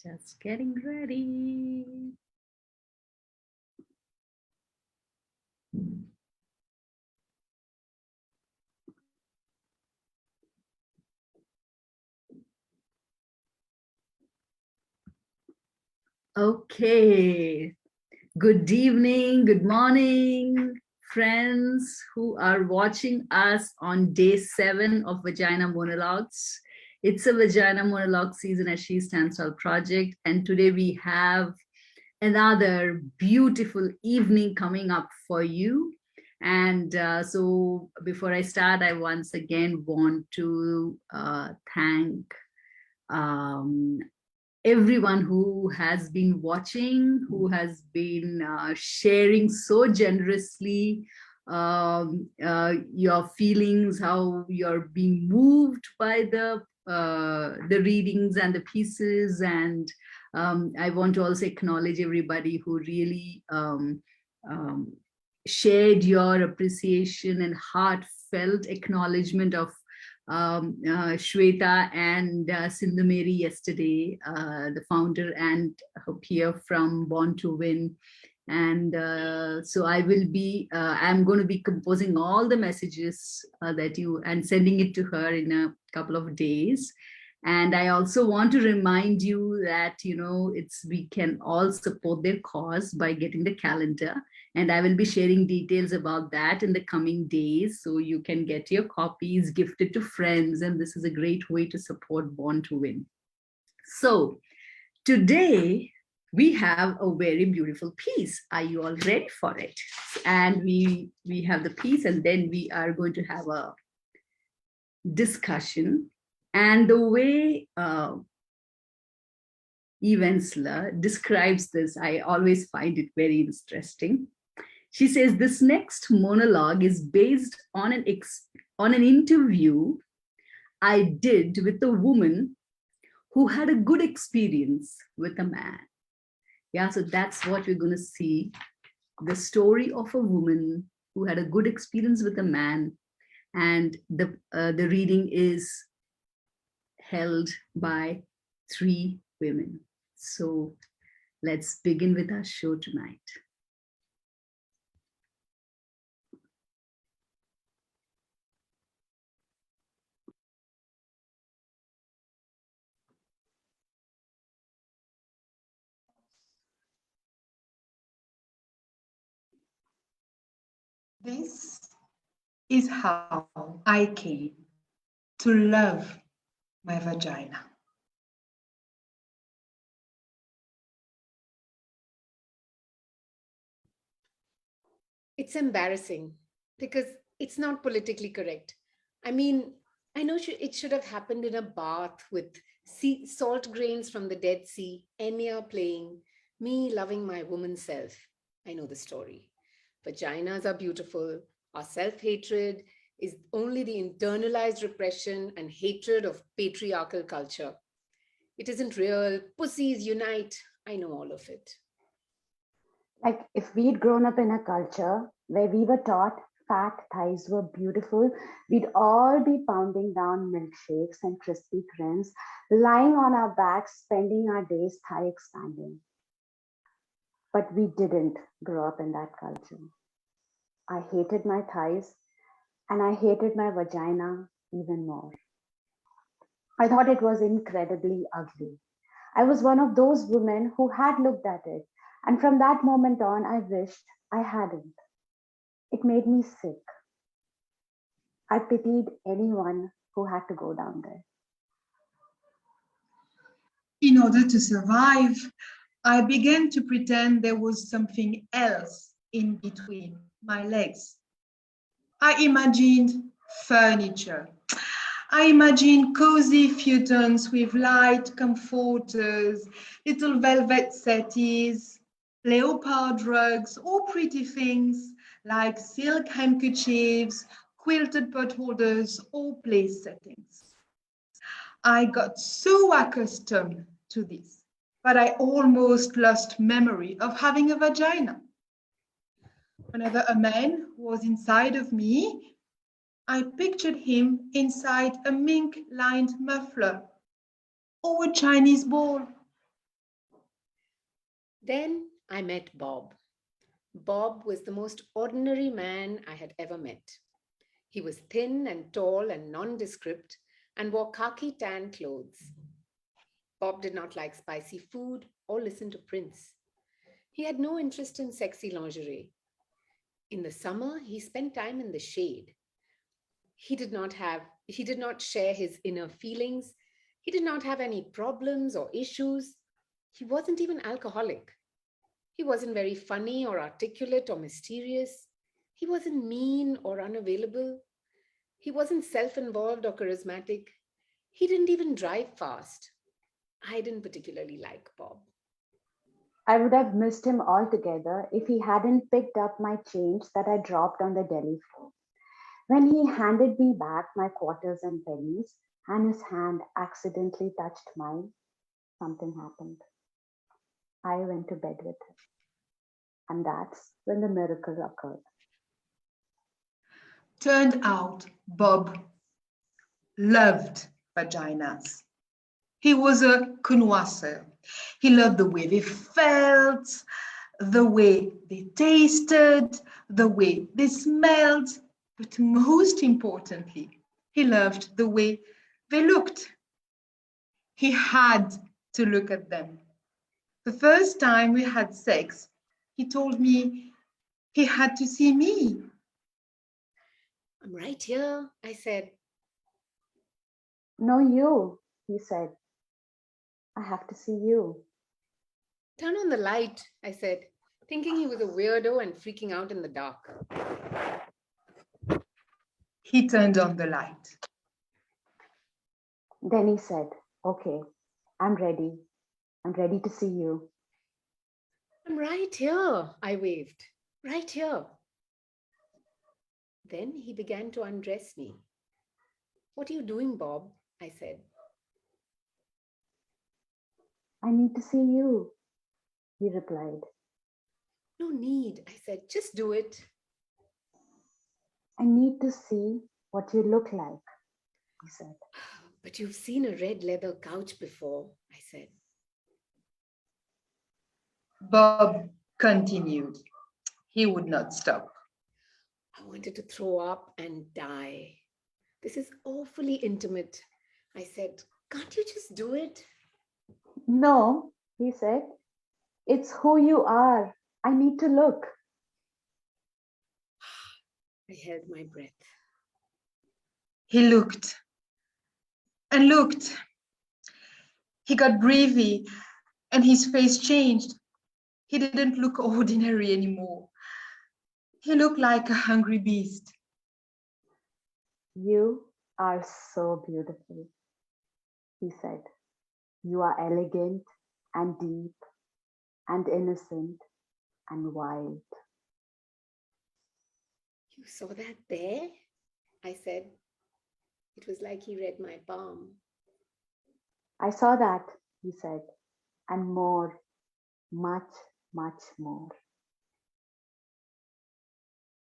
Just getting ready. Okay. Good evening, good morning, friends who are watching us on day 7 of Vagina Monologues. It's a Vagina Monologue season at She Stands Tall project, and today we have another beautiful evening coming up for you. And so before I start, I once again want to thank um, everyone who has been watching, who has been sharing so generously your feelings, how you're being moved by the readings and the pieces. And I want to also acknowledge everybody who really um, shared your appreciation and heartfelt acknowledgement of Shweta and Sindhameri yesterday, the founder and her peer from Born to Win. And so I'm going to be composing all the messages that you, and sending it to her in a couple of days. And I also want to remind you that, we can all support their cause by getting the calendar. And I will be sharing details about that in the coming days. So you can get your copies gifted to friends. And this is a great way to support Born to Win. So today we have a very beautiful piece. Are you all ready for it? And we have the piece, and then we are going to have a discussion. And the way Eve Ensler describes this, I always find it very interesting. She says this next monologue is based on an interview I did with a woman who had a good experience with a man. Yeah, so that's what we're going to see. The story of a woman who had a good experience with a man, and the reading is held by 3 women. So let's begin with our show tonight. This is how I came to love my vagina. It's embarrassing because it's not politically correct. I mean, I know it should have happened in a bath with salt grains from the Dead Sea, Enya playing, me loving my woman self. I know the story. Vaginas are beautiful. Our self hatred is only the internalized repression and hatred of patriarchal culture. It isn't real. Pussies unite. I know all of it. Like if we'd grown up in a culture where we were taught fat thighs were beautiful, we'd all be pounding down milkshakes and Krispy Kremes, lying on our backs, spending our days thigh expanding. But we didn't grow up in that culture. I hated my thighs and I hated my vagina even more. I thought it was incredibly ugly. I was one of those women who had looked at it, and from that moment on, I wished I hadn't. It made me sick. I pitied anyone who had to go down there. In order to survive, I began to pretend there was something else in between my legs. I imagined furniture. I imagined cozy futons with light comforters, little velvet settees, leopard rugs, or pretty things like silk handkerchiefs, quilted pot holders, or place settings. I got so accustomed to this, but I almost lost memory of having a vagina. Whenever a man was inside of me, I pictured him inside a mink-lined muffler or a Chinese ball. Then I met Bob. Bob was the most ordinary man I had ever met. He was thin and tall and nondescript and wore khaki tan clothes. Bob did not like spicy food or listen to Prince. He had no interest in sexy lingerie. In the summer, he spent time in the shade. He did not share his inner feelings. He did not have any problems or issues. He wasn't even alcoholic. He wasn't very funny or articulate or mysterious. He wasn't mean or unavailable. He wasn't self involved or charismatic. He didn't even drive fast. I didn't particularly like Bob. I would have missed him altogether if he hadn't picked up my change that I dropped on the deli floor. When he handed me back my quarters and pennies, and his hand accidentally touched mine, something happened. I went to bed with him. And that's when the miracle occurred. Turned out Bob loved vaginas. He was a connoisseur. He loved the way they felt, the way they tasted, the way they smelled, but most importantly, he loved the way they looked. He had to look at them. The first time we had sex, he told me he had to see me. I'm right here, I said. No, you, he said. I have to see you. Turn on the light, I said, thinking he was a weirdo and freaking out in the dark. He turned on the light. Then he said, okay, I'm ready. I'm ready to see you. I'm right here, I waved. Right here. Then he began to undress me. What are you doing, Bob? I said. I need to see you, he replied. No need, I said. Just do it. I need to see what you look like, he said. But you've seen a red leather couch before, I said. Bob continued. He would not stop. I wanted to throw up and die. This is awfully intimate, I said. Can't you just do it? No, he said. It's who you are. I need to look. I held my breath. He looked and looked. He got breathy and his face changed. He didn't look ordinary anymore. He looked like a hungry beast. You are so beautiful, he said. You are elegant and deep and innocent and wild. You saw that there? I said. It was like he read my palm. I saw that, he said, and more, much, much more.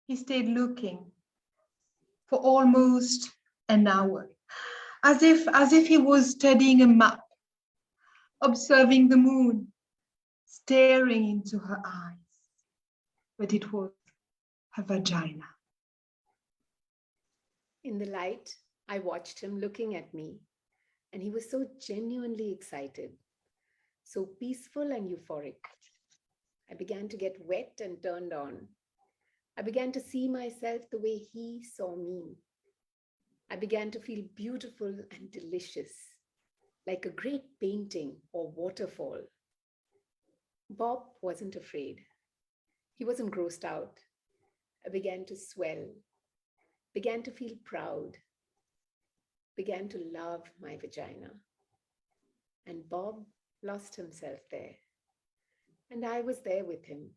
He stayed looking for almost an hour, as if he was studying a map, observing the moon, staring into her eyes. But it was her vagina. In the light, I watched him looking at me, and he was so genuinely excited, so peaceful and euphoric. I began to get wet and turned on. I began to see myself the way he saw me. I began to feel beautiful and delicious, like a great painting or waterfall. Bob wasn't afraid. He wasn't grossed out. I began to swell, began to feel proud, began to love my vagina. And Bob lost himself there. And I was there with him,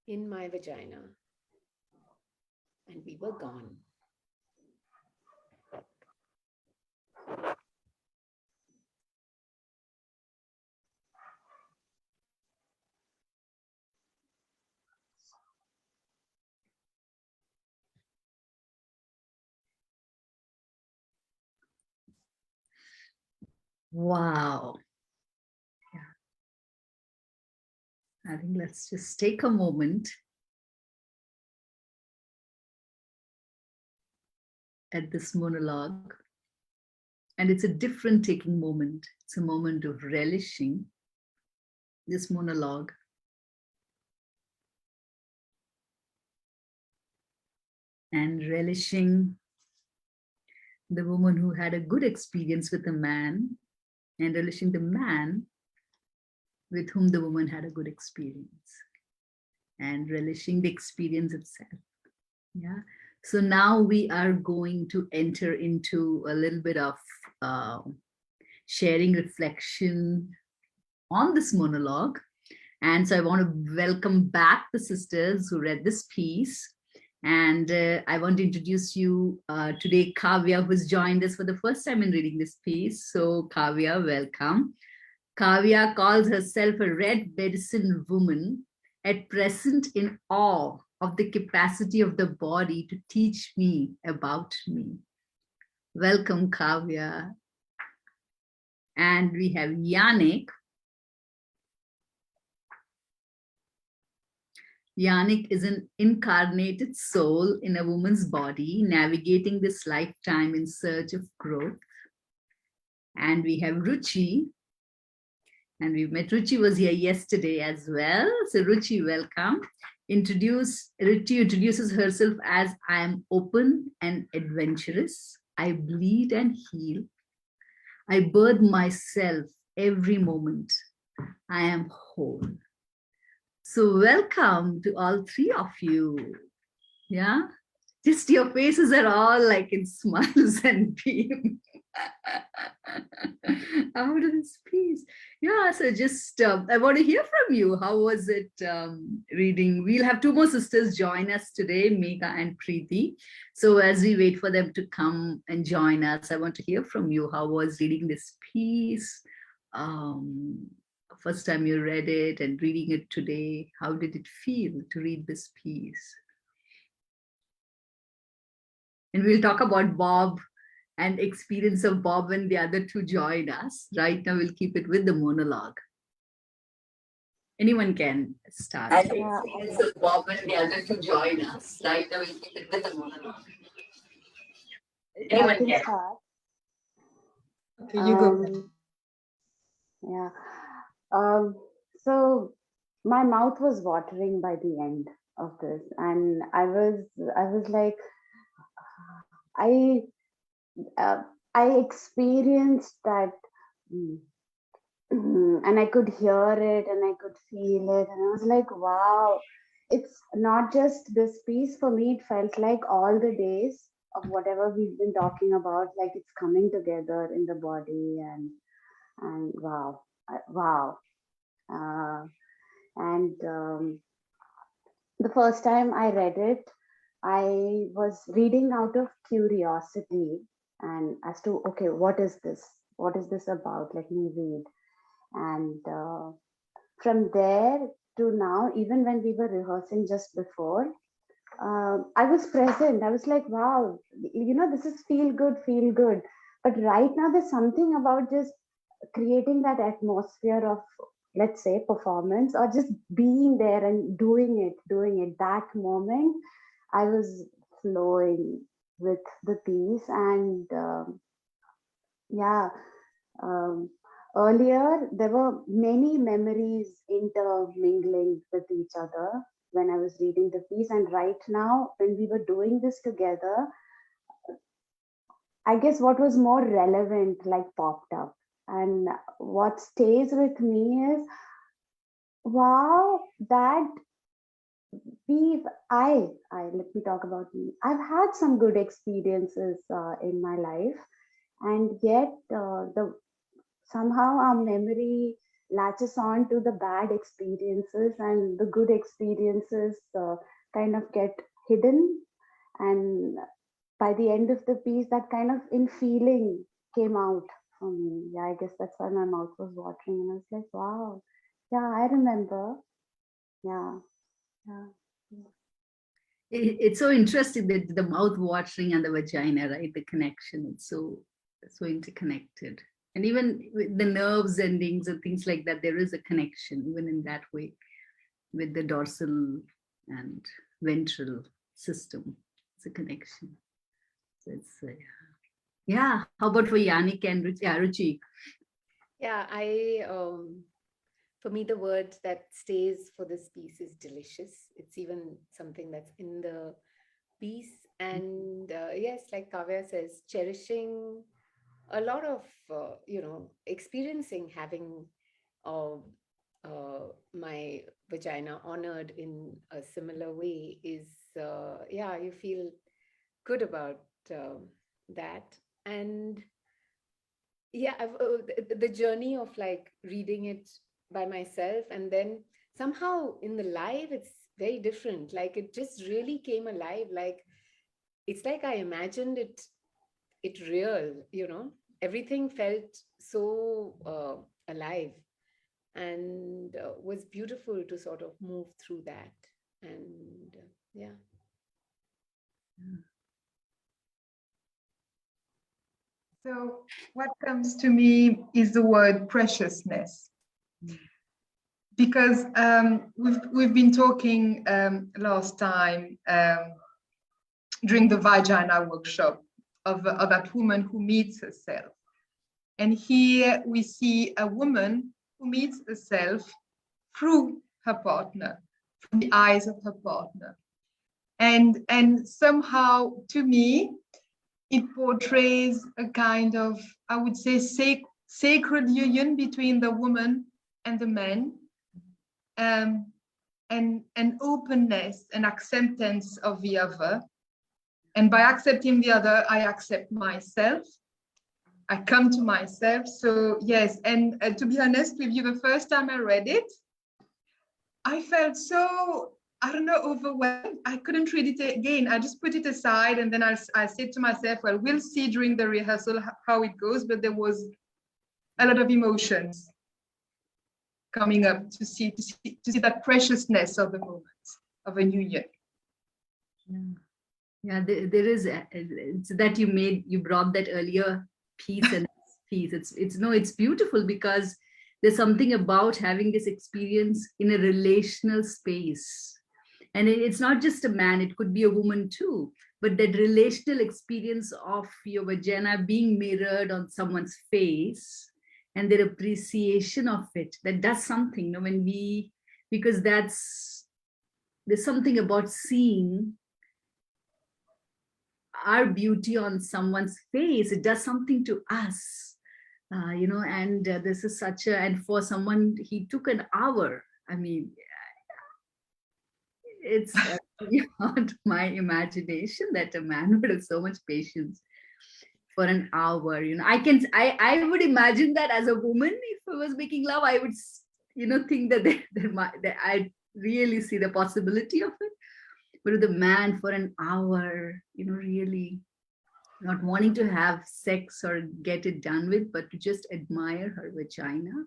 in my vagina. And we were gone. Wow. I think let's just take a moment at this monologue. And it's a different taking moment. It's a moment of relishing this monologue. And relishing the woman who had a good experience with a man, and relishing the man with whom the woman had a good experience, and relishing the experience itself. Yeah. So now we are going to enter into a little bit of sharing reflection on this monologue. And so I want to welcome back the sisters who read this piece. And I want to introduce you today, Kavya, who's joined us for the first time in reading this piece. So Kavya, welcome. Kavya calls herself a red medicine woman, at present in awe of the capacity of the body to teach me about me. Welcome, Kavya. And we have Yannick. Yannick is an incarnated soul in a woman's body, navigating this lifetime in search of growth. And we have Ruchi. And we met Ruchi was here yesterday as well. So Ruchi, welcome. Ruchi introduces herself as I am open and adventurous. I bleed and heal. I birth myself every moment. I am whole. So welcome to all three of you. Yeah, just your faces are all like in smiles and beams. Out of this piece. Yeah, so just I want to hear from you. How was it reading? We'll have two more sisters join us today, Megha and Preeti. So as we wait for them to come and join us, I want to hear from you. How was reading this piece? First time you read it and reading it today, how did it feel to read this piece? And we'll talk about Bob and experience of Bob when the other two join us. Right now, we'll keep it with the monologue. Anyone can start. And experience of Bob when the other two join us. Right now, we'll keep it with the monologue. Anyone can start. Okay, you go. Yeah. So my mouth was watering by the end of this, and I was like, I experienced that, and I could hear it and I could feel it, and I was like, wow, it's not just this piece for me. It felt like all the days of whatever we've been talking about, like it's coming together in the body, and wow. The first time I read it, I was reading out of curiosity and as to, okay, what is this? What is this about? Let me read. And from there to now, even when we were rehearsing just before, I was present. I was like, wow, this is feel good. But right now, there's something about just creating that atmosphere of, let's say, performance, or just being there and doing it. That moment, I was flowing with the piece. And earlier, there were many memories intermingling with each other when I was reading the piece. And right now, when we were doing this together, I guess what was more relevant like popped up. And what stays with me is, wow, that let me talk about me. I've had some good experiences in my life, and yet somehow our memory latches on to the bad experiences, and the good experiences kind of get hidden. And by the end of the piece, that kind of in feeling came out for me. Yeah, I guess that's why my mouth was watering, and I was like, wow, yeah, I remember. Yeah. It's so interesting that the mouth watering and the vagina, right? The connection, it's so interconnected. And even with the nerves endings and things like that, there is a connection, even in that way. with the dorsal and ventral system. It's a connection. So it's yeah. How about for Yannick and Ruchi? Yeah, for me, the word that stays for this piece is delicious. It's even something that's in the piece. And yes, like Kavya says, cherishing a lot of, experiencing having uh, my vagina honored in a similar way is, yeah, you feel good about that. And yeah, the journey of like reading it by myself, and then somehow in the live it's very different. Like it just really came alive. Like it's like I imagined it real, everything felt so alive, and was beautiful to sort of move through that. And yeah. So what comes to me is the word preciousness, because we've been talking last time during the vagina workshop of that woman who meets herself, and here we see a woman who meets herself through her partner, through the eyes of her partner, and somehow to me it portrays a kind of, I would say, sacred union between the woman and the man, and an openness and acceptance of the other. And by accepting the other, I accept myself. I come to myself. So yes, and to be honest with you, the first time I read it, I felt so, I don't know, overwhelmed. I couldn't read it again. I just put it aside, and then I said to myself, well, we'll see during the rehearsal how it goes. But there was a lot of emotions coming up to see that preciousness of the moment of a union. Yeah, there is it's that you brought that earlier piece and piece. It's beautiful because there's something about having this experience in a relational space, and it's not just a man; it could be a woman too. But that relational experience of your vagina being mirrored on someone's face and their appreciation of it, that does something. Because there's something about seeing our beauty on someone's face. It does something to us, and this is and for someone, he took an hour. I mean, it's beyond my imagination that a man would have so much patience for an hour. I would imagine that as a woman, if I was making love, I would, think that that I really see the possibility of it. But with a man for an hour, really not wanting to have sex or get it done with, but to just admire her vagina.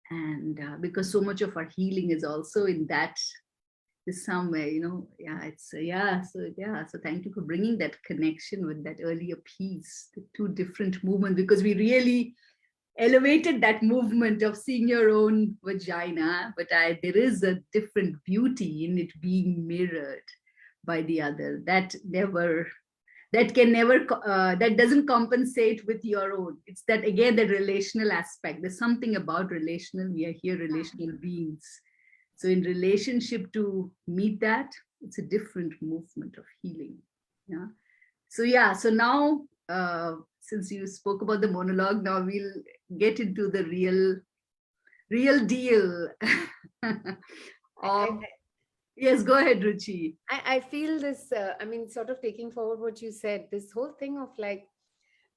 And because so much of our healing is also in that, is somewhere, so thank you for bringing that connection with that earlier piece, the two different movements, because we really elevated that movement of seeing your own vagina, but there is a different beauty in it being mirrored by the other that doesn't compensate with your own. It's that, again, the relational aspect. There's something about relational. We are here relational beings. So in relationship to meet that, it's a different movement of healing. Yeah. So now, since you spoke about the monologue, now we'll get into the real deal. Yes, go ahead, Ruchi. I feel this, sort of taking forward what you said, this whole thing of like,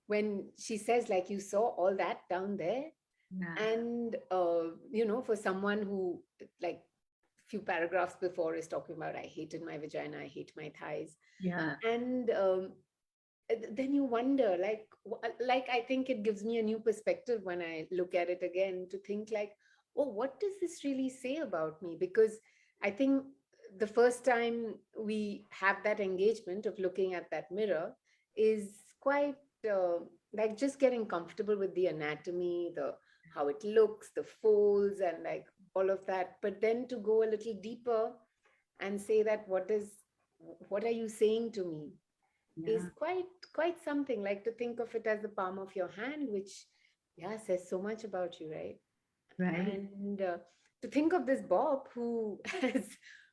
when she says, like, you saw all that down there. Yeah. And, for someone who, like, few paragraphs before is talking about, I hated my vagina, I hate my thighs. Yeah. And then you wonder, like I think it gives me a new perspective when I look at it again, to think like, oh, what does this really say about me? Because I think the first time we have that engagement of looking at that mirror is quite like just getting comfortable with the anatomy, how it looks, the folds, and like all of that, but then to go a little deeper and say that what are you saying to me is quite something. Like, to think of it as the palm of your hand, which says so much about you, right? Right. And to think of this Bob who has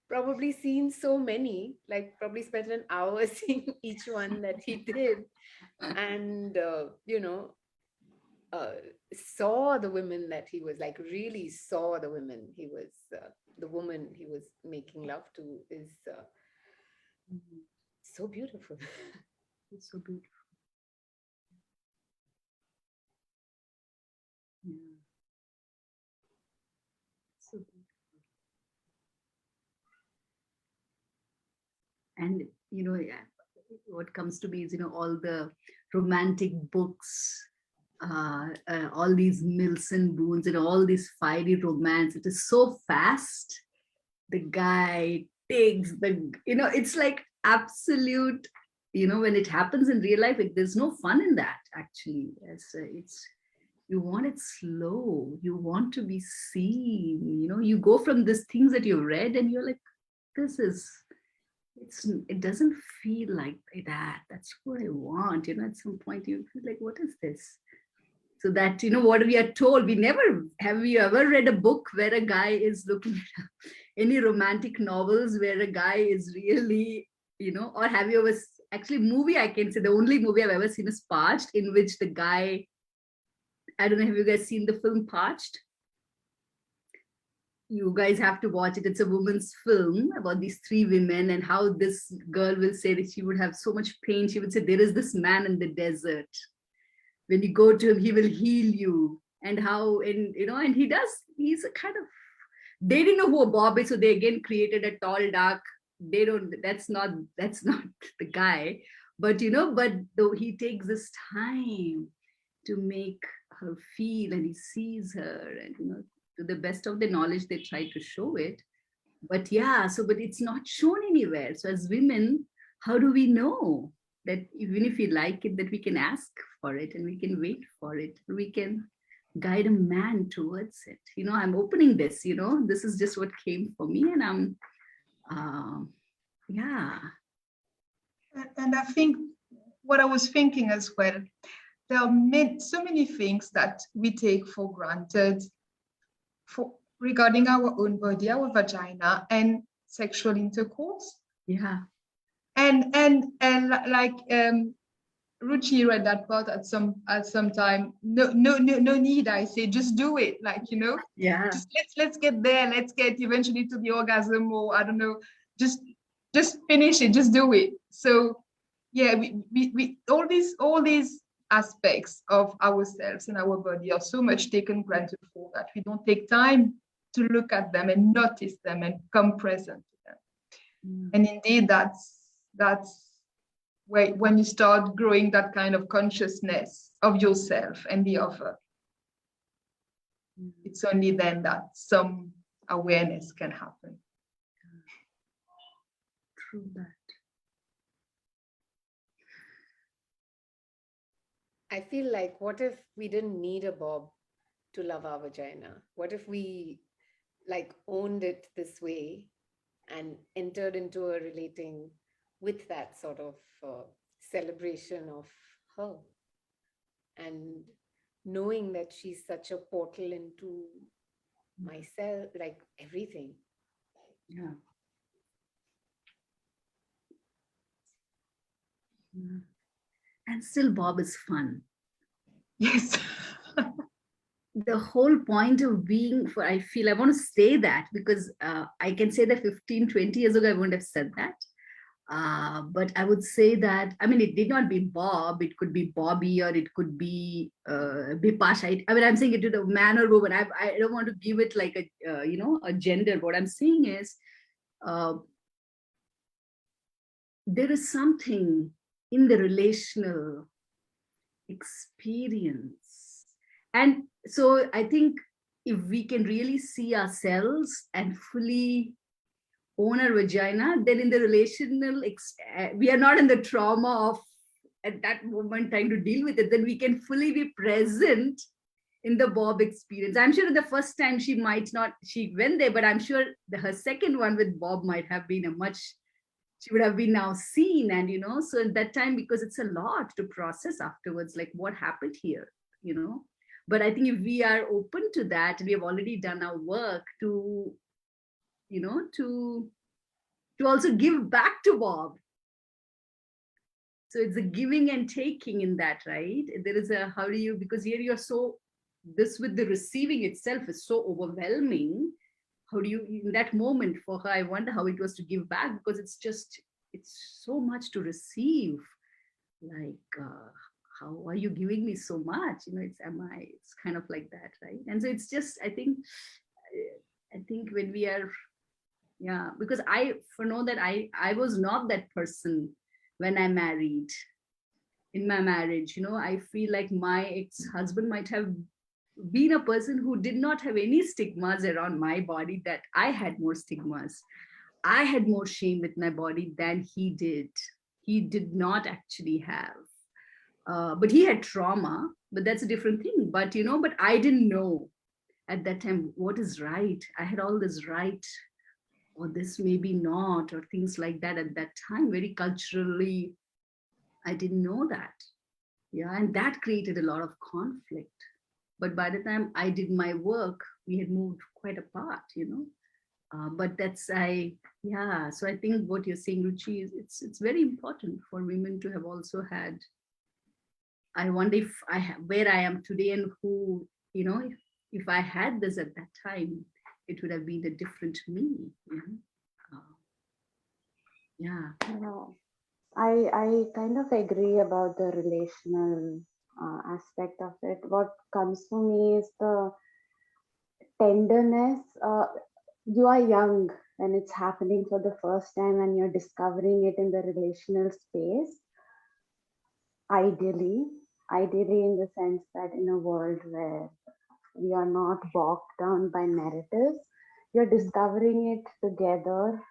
probably seen so many, like probably spent an hour seeing each one that he did, and saw the women that he was, like, really saw the women he was, the woman he was making love to, is so beautiful. It's so beautiful. Yeah. So beautiful. And what comes to me is all the romantic books, all these Mills and Boons and all these fiery romance. It is so fast. The guy takes it's like absolute. When it happens in real life, there's no fun in that actually. It's you want it slow. You want to be seen. You go from these things that you've read and you're like, it doesn't feel like that. That's what I want. At some point you feel like, what is this? So that, what we are told, have you ever read a book where a guy is looking at any romantic novels where a guy is really, or have you ever, actually movie, I can say the only movie I've ever seen is Parched, in which the guy, I don't know, have you guys seen the film Parched? You guys have to watch it. It's a woman's film about these three women and how this girl will say that she would have so much pain. She would say, there is this man in the desert. When you go to him, he will heal you. And how, and he's a kind of, they didn't know who a Bob is. So they again created a tall, dark, that's not the guy. But, but though he takes this time to make her feel, and he sees her, and, to the best of their knowledge, they try to show it. But but it's not shown anywhere. So as women, how do we know that even if we like it, that we can ask for it and we can wait for it, we can guide a man towards it? I'm opening this, this is just what came for me, and I'm And I think what I was thinking as well, there are so many things that we take for granted regarding our own body, our vagina, and sexual intercourse. Yeah. And like Ruchi read that part at some time. No need, I say, just do it. Like, Yeah. just let's get there. Let's get eventually to the orgasm, or I don't know, just finish it, just do it. So yeah, we all these aspects of ourselves and our body are so much taken granted for that we don't take time to look at them and notice them and come present to them. And indeed, that's where, when you start growing that kind of consciousness of yourself and the other, it's only then that some awareness can happen. True that. I feel like, what if we didn't need a Bob to love our vagina? What if we like owned it this way and entered into a relating with that sort of celebration of her, and knowing that she's such a portal into myself, like everything. Yeah. And still Bob is fun. Yes. The whole point of being, I feel I want to say that, because I can say that 15, 20 years ago, I wouldn't have said that. But I would say that, it did not be Bob, it could be Bobby, or it could be Bipasha. I'm saying it to the man or woman. I don't want to give it like a gender. What I'm saying is, there is something in the relational experience. And so I think if we can really see ourselves and fully own our vagina, then in the relational, we are not in the trauma of at that moment trying to deal with it, then we can fully be present in the Bob experience. I'm sure the first time she might not, she went there, but I'm sure her second one with Bob might have been a much, she would have been now seen. And, so at that time, because it's a lot to process afterwards, like what happened here, But I think if we are open to that, we have already done our work to, to also give back to Bob. So it's a giving and taking in that, right? There is a, how do you, because here you're so, this with the receiving itself is so overwhelming. How do you, in that moment for her, I wonder how it was to give back, because it's so much to receive. Like, how are you giving me so much? It's kind of like that, right? And so it's just, I think when we are, yeah, because I know that I was not that person when I married. In my marriage, I feel like my ex-husband might have been a person who did not have any stigmas around my body, that I had more stigmas. I had more shame with my body than he did. He did not actually have. But he had trauma, but that's a different thing. But, but I didn't know at that time what is right. I had all this right, or this maybe not, or things like that at that time. Very culturally, I didn't know that. Yeah, and that created a lot of conflict. But by the time I did my work, we had moved quite apart, But so I think what you're saying, Ruchi, is it's very important for women to have also had. I wonder if where I am today, and who, if I had this at that time, it would have been a different me. Yeah. I kind of agree about the relational aspect of it. What comes for me is the tenderness. You are young when it's happening for the first time and you're discovering it in the relational space. Ideally in the sense that in a world where we are not bogged down by narratives, you're discovering it together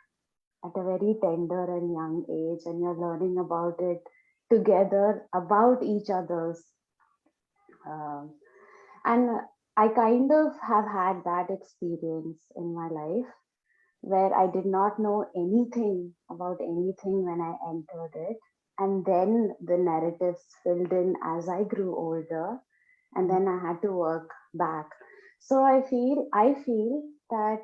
at a very tender and young age, and you're learning about it together, about each other's. And I kind of have had that experience in my life where I did not know anything about anything when I entered it. And then the narratives filled in as I grew older, and then I had to work back. So I feel that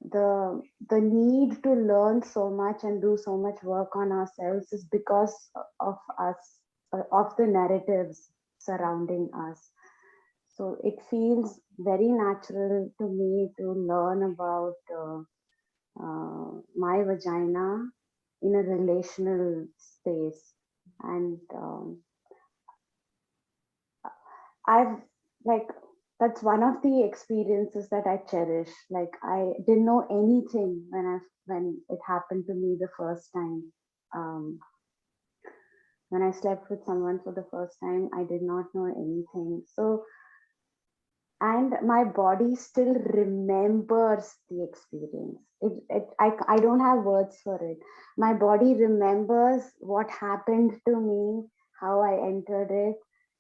the need to learn so much and do so much work on ourselves is because of us, of the narratives surrounding us. So it feels very natural to me to learn about my vagina in a relational space. And I've like, that's one of the experiences that I cherish. Like, I didn't know anything when it happened to me the first time. When I slept with someone for the first time, I did not know anything. So, and my body still remembers the experience. I don't have words for it. My body remembers what happened to me, how I entered it,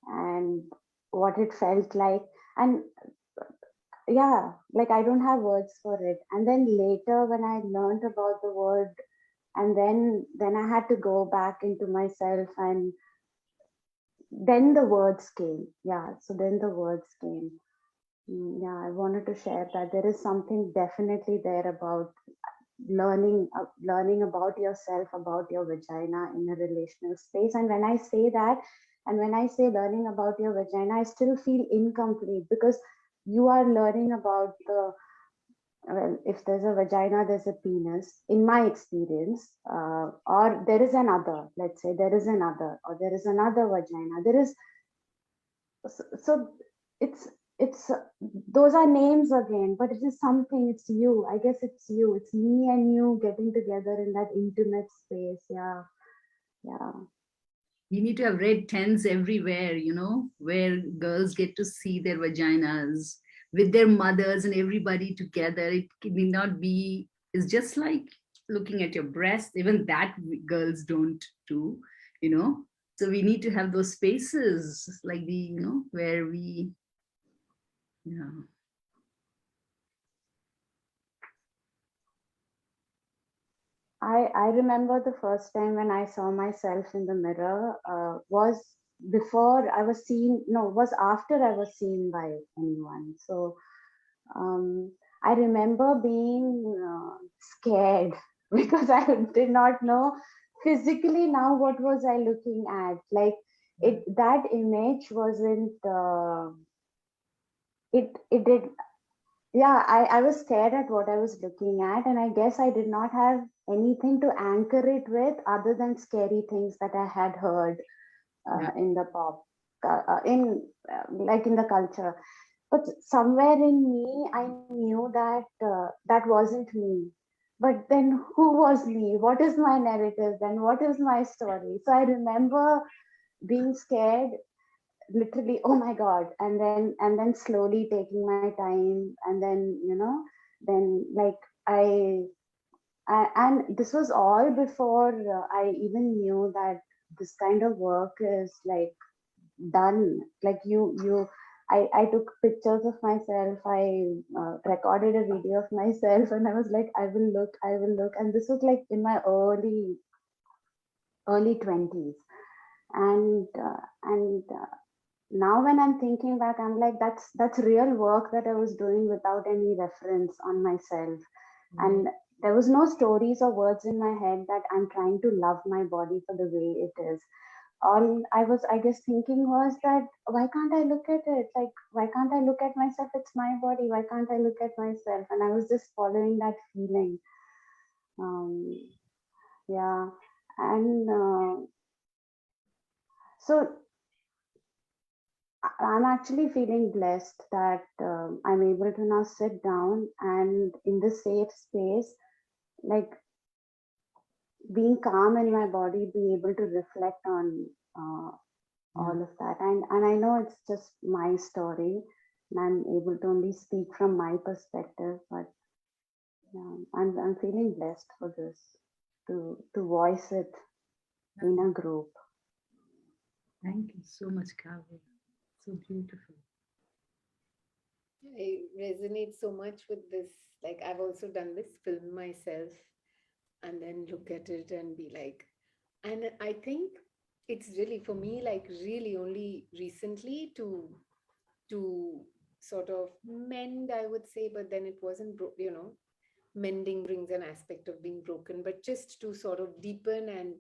and what it felt like. And yeah, like, I don't have words for it. And then later when I learned about the word, and then I had to go back into myself, and then the words came. Yeah, so then the words came. Yeah, I wanted to share that there is something definitely there about learning about yourself, about your vagina in a relational space. And when I say that, and when I say learning about your vagina, I still feel incomplete, because you are learning about well, if there's a vagina, there's a penis, in my experience, or there is another, let's say there is another, or there is another vagina. There is, so it's those are names again, but it is something. It's you. I guess it's you. It's me and you getting together in that intimate space. Yeah. We need to have red tents everywhere, where girls get to see their vaginas with their mothers and everybody together. It need not be, it's just like looking at your breast. Even that girls don't do, So we need to have those spaces like where we Yeah. I remember the first time when I saw myself in the mirror was before I was seen, no, was after I was seen by anyone. So I remember being scared because I did not know physically now what was I looking at. Like that image wasn't, it did, yeah, I was scared at what I was looking at, and I guess I did not have anything to anchor it with other than scary things that I had heard in the pop, like in the culture. But somewhere in me, I knew that that wasn't me. But then, who was me? What is my narrative? Then, what is my story? So I remember being scared, literally, oh my god, and then slowly taking my time, and then then like and this was all before I even knew that this kind of work is like done. Like I took pictures of myself, I recorded a video of myself, and I was like, I will look, and this was like in my early 20s. And now when I'm thinking back, I'm like, that's real work that I was doing without any reference on myself. And there was no stories or words in my head that I'm trying to love my body for the way it is. All I was, I guess, thinking was that why can't I look at it? Like, why can't I look at myself? It's my body. Why can't I look at myself? And I was just following that feeling. Yeah. And so I'm actually feeling blessed that I'm able to now sit down and in this safe space, like being calm in my body, be able to reflect on all of that. And I know it's just my story, and I'm able to only speak from my perspective, but yeah, I'm feeling blessed for this to voice it in a group. Thank you so much, Kavya. So beautiful. I resonate so much with this. Like, I've also done this, film myself, and then look at it and be like, and I think it's really for me, like, really only recently to sort of mend, I would say, but then it wasn't, mending brings an aspect of being broken, but just to sort of deepen and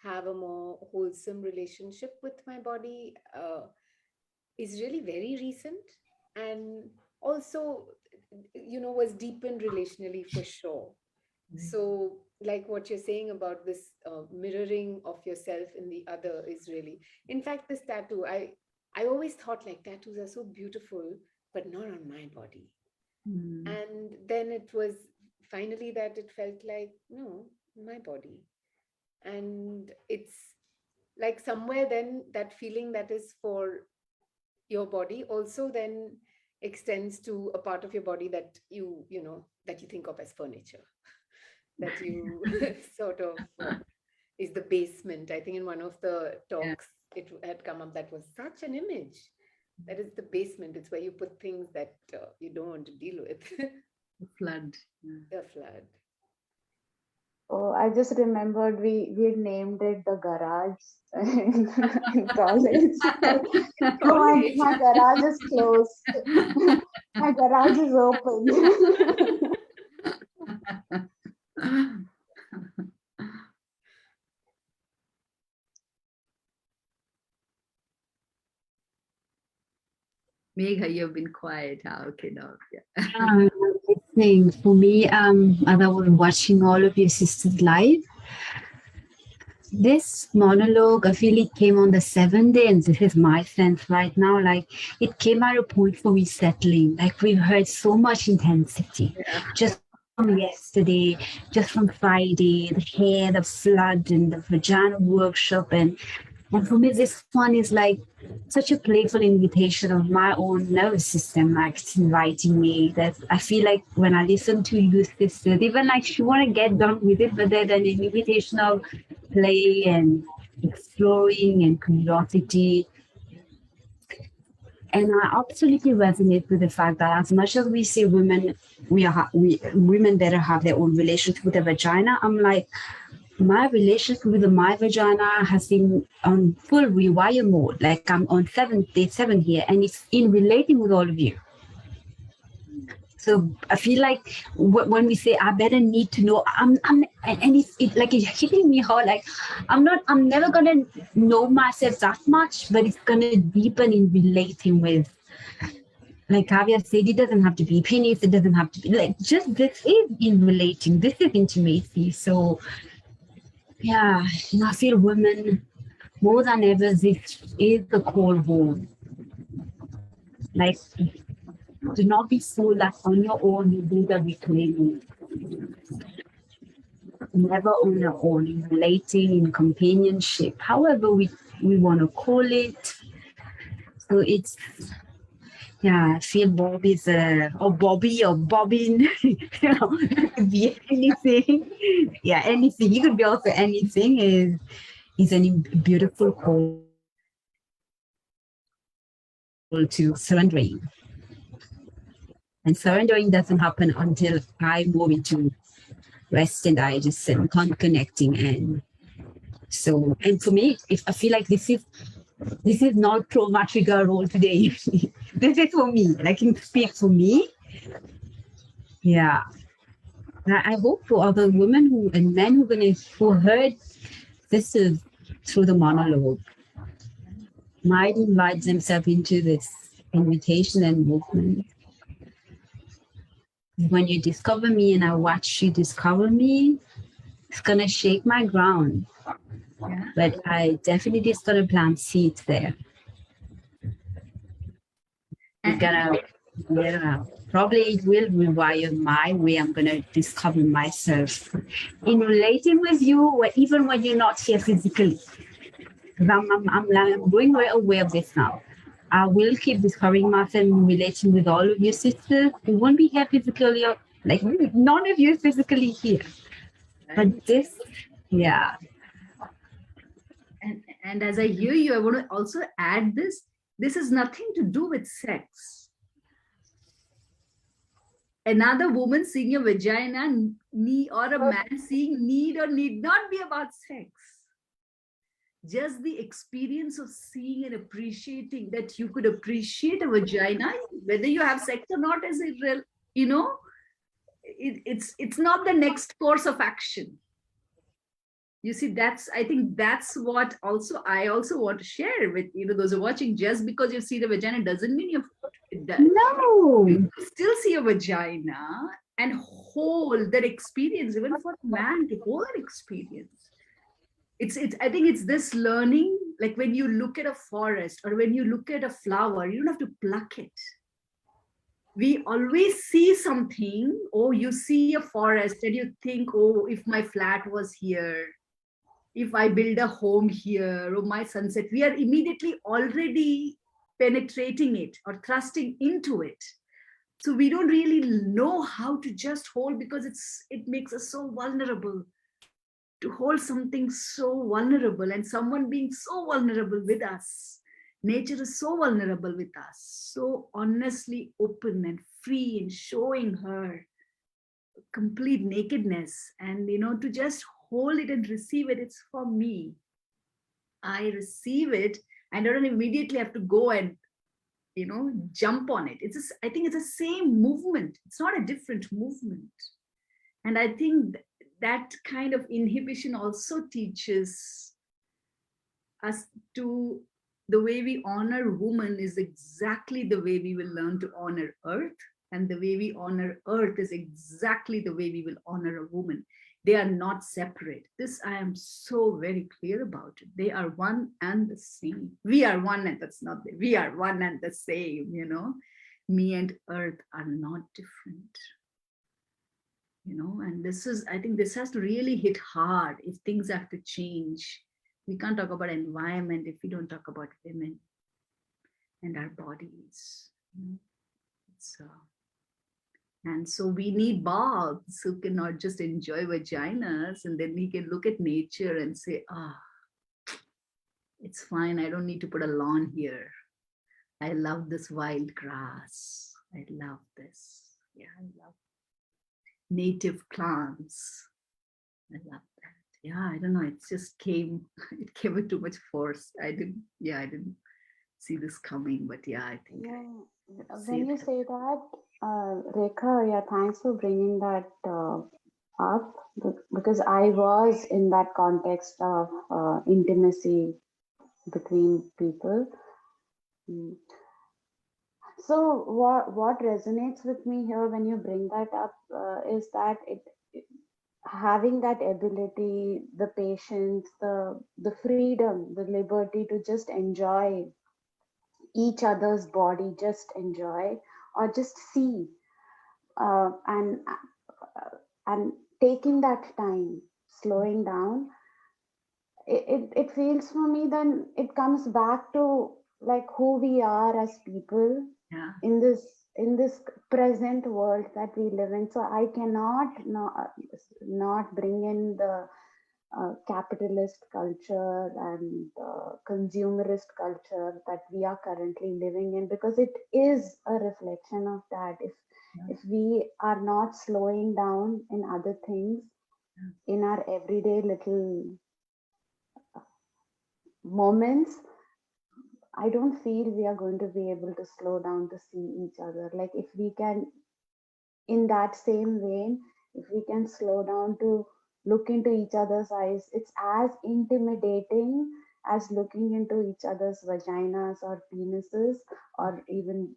have a more wholesome relationship with my body is really very recent. And also, was deepened relationally for sure. So, like what you're saying about this mirroring of yourself in the other is really, in fact, this tattoo, I always thought like tattoos are so beautiful, but not on my body. And then it was finally that it felt like, no, my body. And it's like somewhere then that feeling that is for your body also then extends to a part of your body that that you think of as furniture, that you sort of is the basement. I think in one of the talks it had come up, that was such an image, that is the basement. It's where you put things that you don't want to deal with. The flood. The flood. Oh, I just remembered we named it the garage in college. Oh, my garage is closed. My garage is open. Megha, you've been quiet. Okay, now. Listening. For me, as I was watching all of your sisters live, this monologue, I feel it came on the 7th day, and this is my sense right now. Like, it came at a point for me settling. Like, we've heard so much intensity just from yesterday, just from Friday, the hair, the flood, and the vagina workshop, and for me, this one is like such a playful invitation of my own nervous system, like it's inviting me. That I feel like when I listen to you, sisters, even like you want to get done with it, but then an invitation of play and exploring and curiosity. And I absolutely resonate with the fact that as much as we see women, women better have their own relationship with their vagina. I'm like, my relationship with my vagina has been on full rewire mode. Like I'm on day 7 here, and it's in relating with all of you. So I feel like when we say I better need to know, and it's hitting me hard. Like I'm never gonna know myself that much, but it's gonna deepen in relating with. Like Kavya said, it doesn't have to be penis. It doesn't have to be like just this is in relating. This is intimacy. So yeah, and I feel women more than ever. This is the call home. Like, do not be fooled that on your own you do the reclaiming. Never on your own, in relating, in companionship, however we want to call it. So it's, yeah, I feel Bobby's, or Bobby or Bobbin, you know, it could be anything. Yeah, anything. You could be also anything is a beautiful call to surrendering. And surrendering doesn't happen until I move into rest and I just am connecting. And so, and for me, if I feel like this is not trauma trigger role today. This is for me. I can speak for me. Yeah. I hope for other women and men who heard this is through the monologue might invite themselves into this invitation and movement. When you discover me and I watch you discover me, it's gonna shake my ground. Yeah. But I definitely is gonna plant seeds there. It's gonna, yeah, probably it will rewire my way. I'm gonna discover myself in relating with you, even when you're not here physically. I'm going very aware of this now. I will keep discovering myself in relating with all of you sisters. We won't be here physically, like none of you is physically here. But this, yeah. And as I hear you, I want to also add this. This has nothing to do with sex. Another woman seeing a vagina or a man seeing need or need not be about sex. Just the experience of seeing and appreciating that you could appreciate a vagina, whether you have sex or not, is irrelevant. You know, it's not the next course of action. You see, I think that's what I also want to share with those who are watching. Just because you see the vagina doesn't mean it does. No. You still see a vagina and hold that experience, even for a man to hold that experience. I think it's this learning, like when you look at a forest or when you look at a flower, you don't have to pluck it. We always see something, you see a forest and you think, if my flat was here, if I build a home here, or my sunset, we are immediately already penetrating it or thrusting into it. So we don't really know how to just hold, because it makes us so vulnerable to hold something so vulnerable, and someone being so vulnerable with us. Nature is so vulnerable with us, so honestly open and free, and showing her complete nakedness, and to just hold it and receive it. It's for me. I receive it, and I don't immediately have to go and jump on it. I think it's the same movement. It's not a different movement. And I think that kind of inhibition also teaches us to, the way we honor woman is exactly the way we will learn to honor earth, and the way we honor earth is exactly the way we will honor a woman. They are not separate. This I am so very clear about it. They are one and the same. We are one, and that's not we are one and the same. Me and earth are not different. And I think this has to really hit hard if things have to change. We can't talk about environment if we don't talk about women and our bodies. And so we need Bobs who can not just enjoy vaginas, and then he can look at nature and say, it's fine. I don't need to put a lawn here. I love this wild grass. I love this. Yeah, I love native plants. I love that. Yeah, I don't know. It just came. It came with too much force. I didn't. Yeah, I didn't see this coming. But yeah, I think Yeah, I say when you that. say that, Rekha, yeah, thanks for bringing that up because I was in that context of intimacy between people. Mm. So what resonates with me here when you bring that up is that having that ability, the patience, the freedom, the liberty to just enjoy each other's body, just enjoy or just see, uh, and uh, and taking that time, slowing down, it feels for me then it comes back to like who we are as people Yeah. in this present world that we live in. So I cannot not bring in the capitalist culture and consumerist culture that we are currently living in, because it is a reflection of that. If we are not slowing down in other things, in our everyday little moments, I don't feel we are going to be able to slow down to see each other. Like if we can, in that same vein, if we can slow down to look into each other's eyes, it's as intimidating as looking into each other's vaginas or penises or even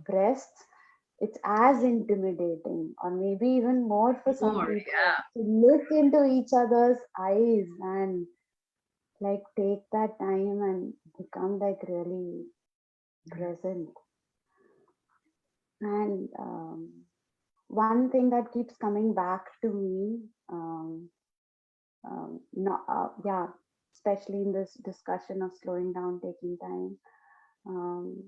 breasts. It's as intimidating, or maybe even more for some More. people, Yeah. to look into each other's eyes and like take that time and become like really present. And one thing that keeps coming back to me, no, yeah, especially in this discussion of slowing down, taking time, um,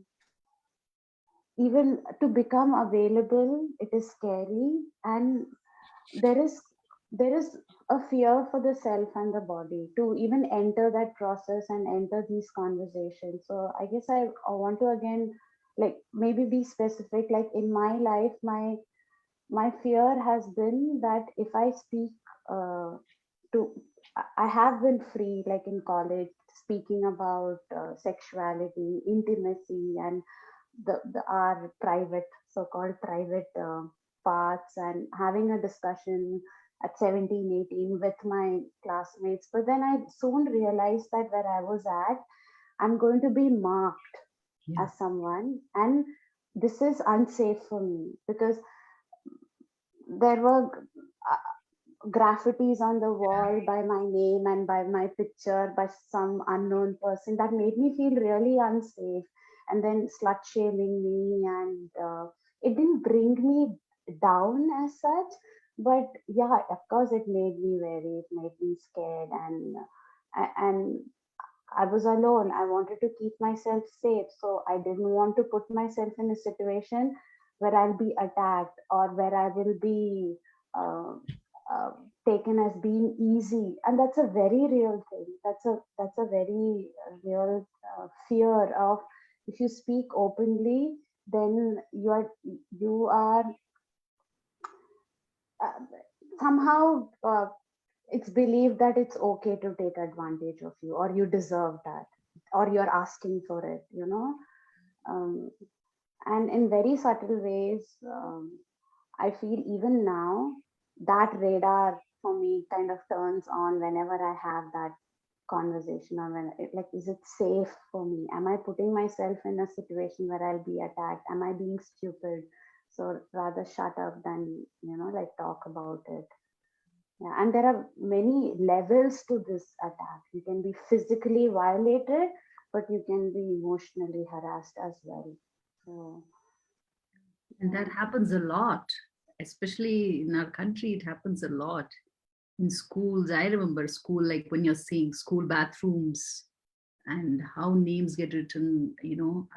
even to become available, it is scary, and there is there is a fear for the self and the body to even enter that process and enter these conversations. So I guess I want to again like maybe be specific. Like in my life, my fear has been that if I speak uh, to I have been free, like in college, speaking about sexuality, intimacy, and the our private, so-called private parts, and having a discussion at 17, 18 with my classmates. But then I soon realized that where I was at, I'm going to be marked Yeah. as someone, and this is unsafe for me because there were graffitis on the wall by my name and by my picture by some unknown person that made me feel really unsafe, and then slut shaming me, and it didn't bring me down as such, but yeah, of course it made me wary, it made me scared, and I was alone. I wanted to keep myself safe, so I didn't want to put myself in a situation where I'll be attacked or where I will be uh, uh, taken as being easy. And that's a very real thing. That's a very real fear of, if you speak openly, then you are uh, somehow. It's believed that it's okay to take advantage of you, or you deserve that, or you're asking for it, um, and in very subtle ways, I feel even now that radar for me kind of turns on whenever I have that conversation, or when like, is it safe for me? Am I putting myself in a situation where I'll be attacked? Am I being stupid? So rather shut up than like talk about it. Yeah, and there are many levels to this attack. You can be physically violated, but you can be emotionally harassed as well. So, And yeah. that happens a lot, especially in our country. It happens a lot in schools. I remember school, like when you're saying school bathrooms and how names get written.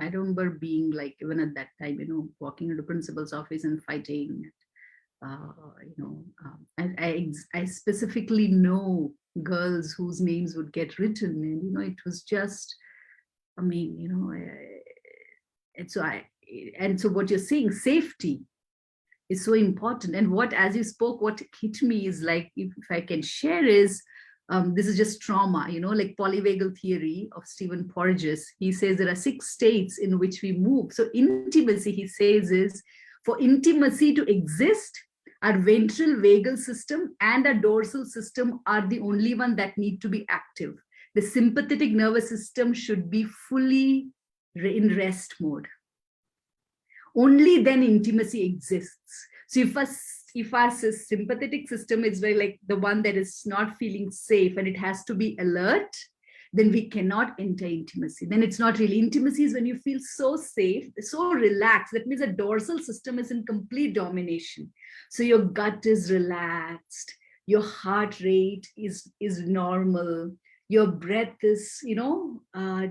I remember being like, even at that time, walking into principal's office and fighting. I specifically know girls whose names would get written, and it was just I mean, and so what you're saying, safety is so important. And what, as you spoke, what hit me is like, if I can share is, this is just trauma, like polyvagal theory of Stephen Porges. He says there are 6 states in which we move. So intimacy, he says, is for intimacy to exist, our ventral vagal system and our dorsal system are the only one that need to be active. The sympathetic nervous system should be fully in rest mode. Only then intimacy exists. So if our sympathetic system is very like the one that is not feeling safe and it has to be alert, then we cannot enter intimacy. Then it's not really intimacy. Is when you feel so safe, so relaxed. That means the dorsal system is in complete domination. So your gut is relaxed, your heart rate is normal, your breath is,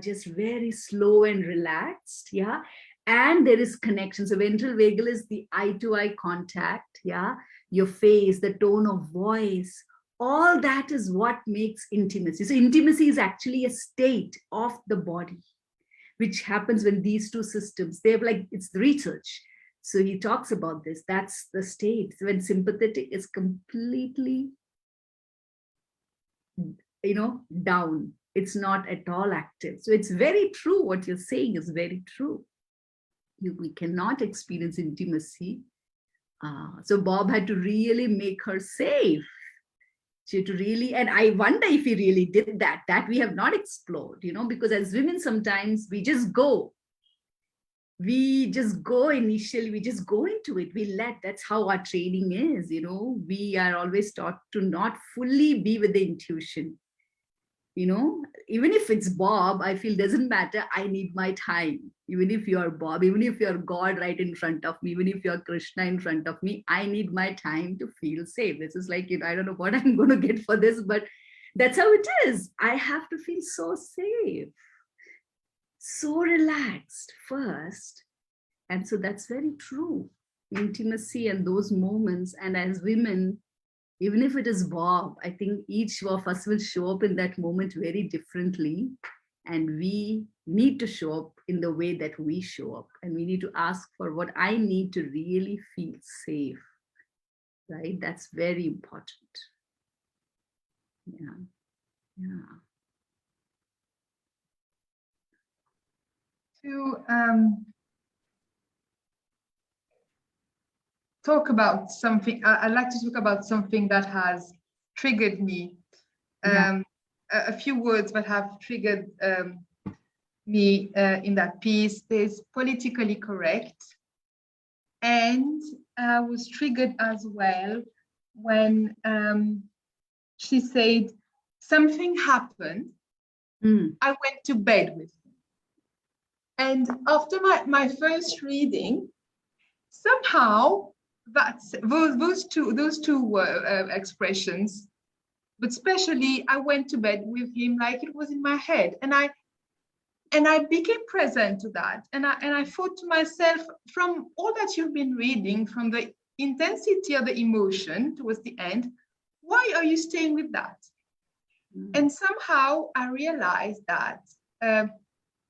just very slow and relaxed. Yeah. And there is connection. So ventral vagal is the eye-to-eye contact. Yeah. Your face, the tone of voice, all that is what makes intimacy. So intimacy is actually a state of the body, which happens when these two systems, they have like, it's the research. So he talks about this. That's the state when sympathetic is completely, down. It's not at all active. So it's very true. What you're saying is very true. We cannot experience intimacy. So Bob had to really make her safe. She had to really, and I wonder if he really did that we have not explored, because as women, sometimes we just go initially, we just go into it. That's how our training is, we are always taught to not fully be with the intuition. Even if it's Bob, I feel doesn't matter. I need my time. Even if you're Bob, even if you're God right in front of me, even if you're Krishna in front of me, I need my time to feel safe. This is like, I don't know what I'm going to get for this, but that's how it is. I have to feel so safe, so relaxed first. And so that's very true. Intimacy and those moments. And as women, even if it is Bob, I think each of us will show up in that moment very differently. And we need to show up in the way that we show up. And we need to ask for what I need to really feel safe, right? That's very important. Yeah. To talk about something, I'd like to talk about something that has triggered me. A few words that have triggered me in that piece. There's politically correct. And I was triggered as well when she said, something happened. I went to bed with him. And after my first reading, somehow those two expressions, but especially I went to bed with him like it was in my head, and I became present to that, and I thought to myself, from all that you've been reading, from the intensity of the emotion towards the end, why are you staying with that? And somehow I realized that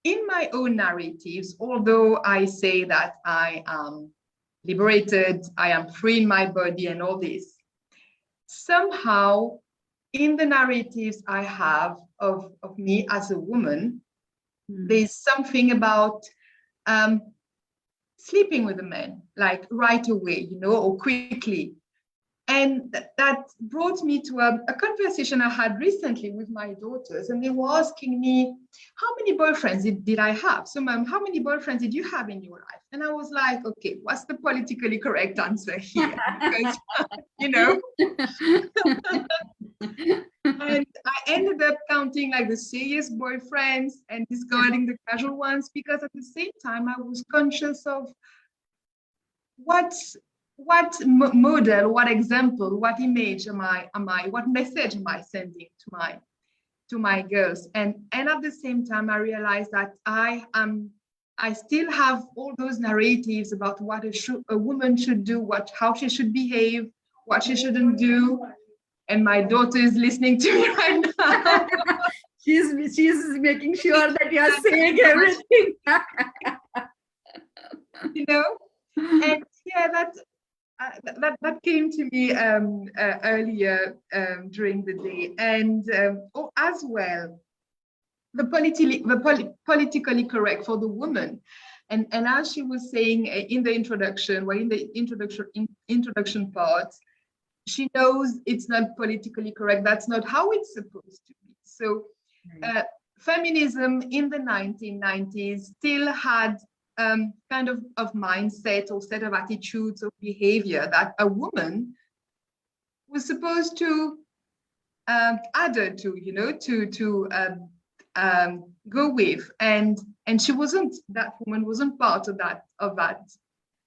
in my own narratives, although I say that I am liberated, I am free in my body and all this, somehow in the narratives I have of me as a woman, there's something about sleeping with a man, like right away, or quickly. And that brought me to a conversation I had recently with my daughters, and they were asking me, how many boyfriends did I have? So, Mom, how many boyfriends did you have in your life? And I was like, okay, what's the politically correct answer here? Because, and I ended up counting like the serious boyfriends and discarding the casual ones, because at the same time, I was conscious of what model, what example, what image am I, what message am I sending to my girls? And at the same time, I realized that I still have all those narratives about what a woman should do, how she should behave, what she shouldn't do. And my daughter is listening to me right now. she's making sure that you are saying everything. you know, and yeah, that came to me earlier during the day, and as well the politically correct for the woman, and as she was saying in the introduction, in the introduction part, she knows it's not politically correct. That's not how it's supposed to be. So feminism in the 1990s still had kind of mindset or set of attitudes or behavior that a woman was supposed to adhere to, you know, to go with, and she wasn't. That woman wasn't part of that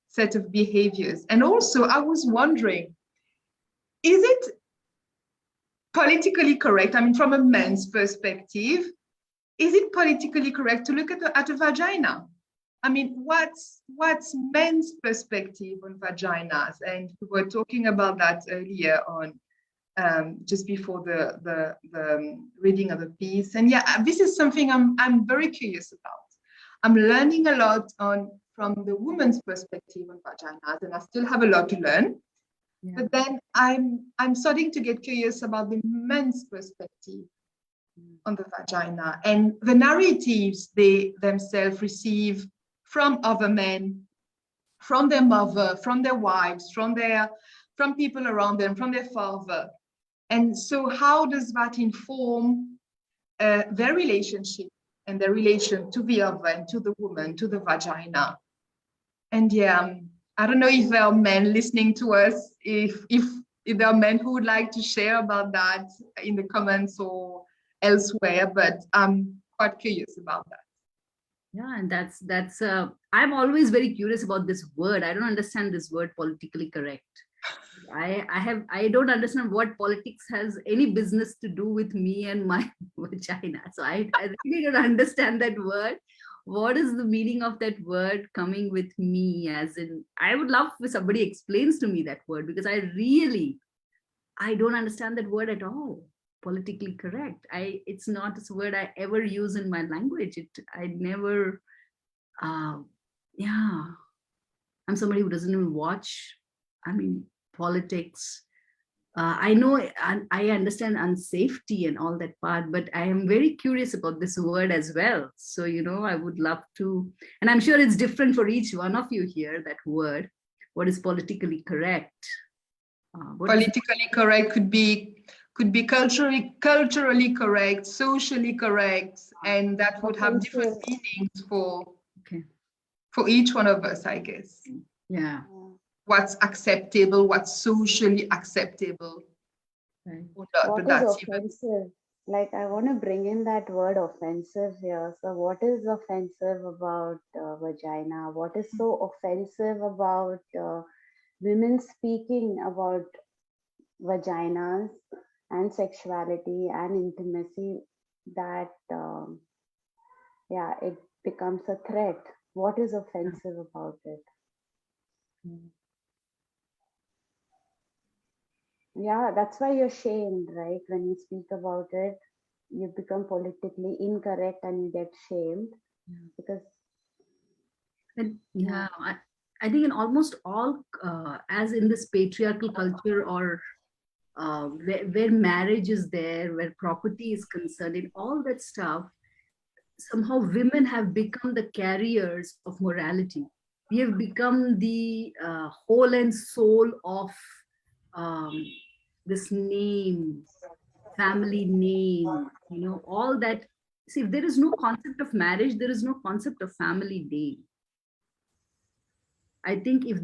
set of behaviors. And also, I was wondering, is it politically correct? I mean, from a man's perspective, is it politically correct to look at a vagina? I mean, what's men's perspective on vaginas? And we were talking about that earlier on, just before the reading of the piece. And yeah, this is something I'm very curious about. I'm learning a lot from the woman's perspective on vaginas, and I still have a lot to learn. Yeah. But then I'm starting to get curious about the men's perspective on the vagina and the narratives they themselves receive from other men, from their mother, from their wives, from people around them, from their father. And so how does that inform their relationship and their relation to the other and to the woman, to the vagina? And yeah, I don't know if there are men listening to us, if there are men who would like to share about that in the comments or elsewhere, but I'm quite curious about that. Yeah, and that's I'm always very curious about this word. I don't understand this word politically correct. I don't understand what politics has any business to do with me and my vagina. So I really don't understand that word. What is the meaning of that word coming with me? As in, I would love if somebody explains to me that word, because I don't understand that word at all. Politically correct. It's not a word I ever use in my language. I never, yeah. I'm somebody who doesn't even watch, politics. I know I understand unsafety and all that part, but I am very curious about this word as well. So, I would love to, and I'm sure it's different for each one of you here, that word. What is politically correct? Politically correct could be culturally correct, socially correct, and that would have different meanings for each one of us, I guess. Yeah. What's acceptable, what's socially acceptable. Right. What is offensive? Like, I want to bring in that word offensive here. So what is offensive about vagina? What is so offensive about women speaking about vaginas and sexuality and intimacy that, it becomes a threat? What is offensive about it? Yeah, that's why you're shamed, right? When you speak about it, you become politically incorrect and you get shamed because. And I think in almost all, as in this patriarchal culture, or where marriage is there, where property is concerned, in all that stuff, somehow women have become the carriers of morality. We have become the whole and soul of this name, family name, all that. See, if there is no concept of marriage, there is no concept of family name. I think if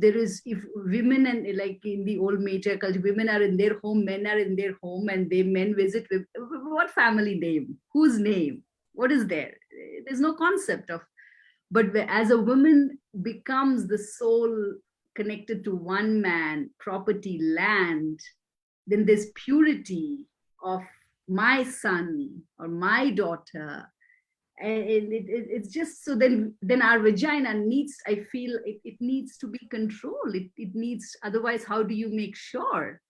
women, and like in the old matriarchal culture, women are in their home, men are in their home, and men visit with what family name? Whose name? What is there? There's no concept of. But as a woman becomes the soul connected to one man, property, land, then there's purity of my son or my daughter. And it's just, so then our vagina needs, I feel it needs to be controlled. It needs, otherwise how do you make sure?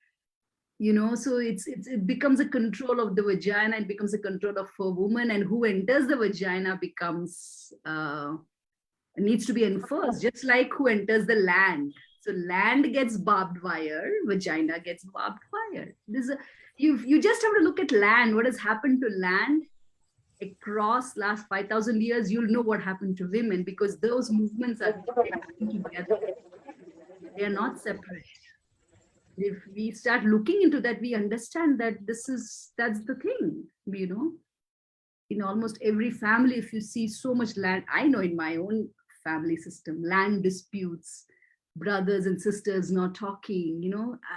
So it becomes a control of the vagina, it becomes a control of a woman, and who enters the vagina becomes needs to be enforced, just like who enters the land. So land gets barbed wire, vagina gets barbed wire. You just have to look at land, what has happened to land across last 5,000 years. You'll know what happened to women, because those movements are together, they are not separate. If we start looking into that, we understand that that's the thing. In almost every family, if you see so much land, I know in my own family system, land disputes, brothers and sisters not talking,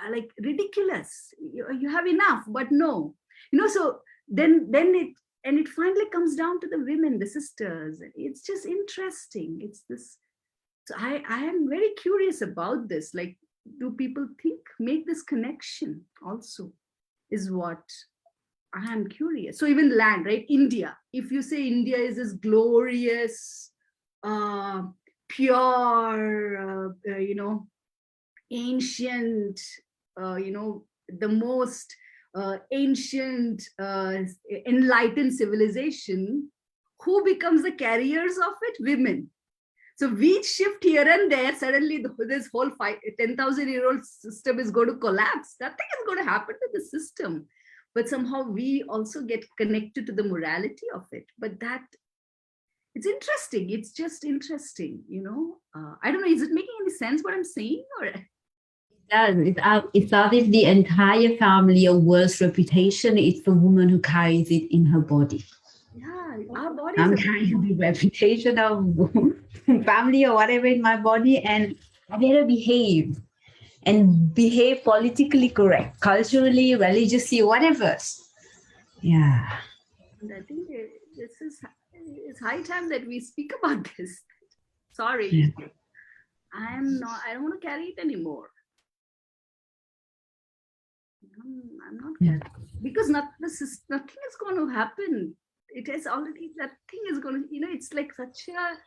like ridiculous. You have enough, but no, so then it finally comes down to the women, the sisters. It's just interesting. It's this. So I am very curious about this. Like, do people make this connection also, is what I am curious. So even land, right? India, if you say India is this glorious, pure, ancient, the most ancient, enlightened civilization, who becomes the carriers of it? Women. So we shift here and there, suddenly this whole 10,000-year-old system is going to collapse. Nothing is going to happen to the system. But somehow we also get connected to the morality of it. But it's interesting. It's just interesting, I don't know, is it making any sense what I'm saying? Or does. It's as if the entire family or world's reputation, it's the woman who carries it in her body. yeah, our bodies I'm are carrying the reputation of family or whatever in my body, and I better behave politically correct, culturally, religiously, whatever. Yeah. And I think it's high time that we speak about this. Sorry, Yeah. I don't want to carry it anymore. I'm not carrying it. Because nothing is going to happen. It has already, that thing is going to, it's like such a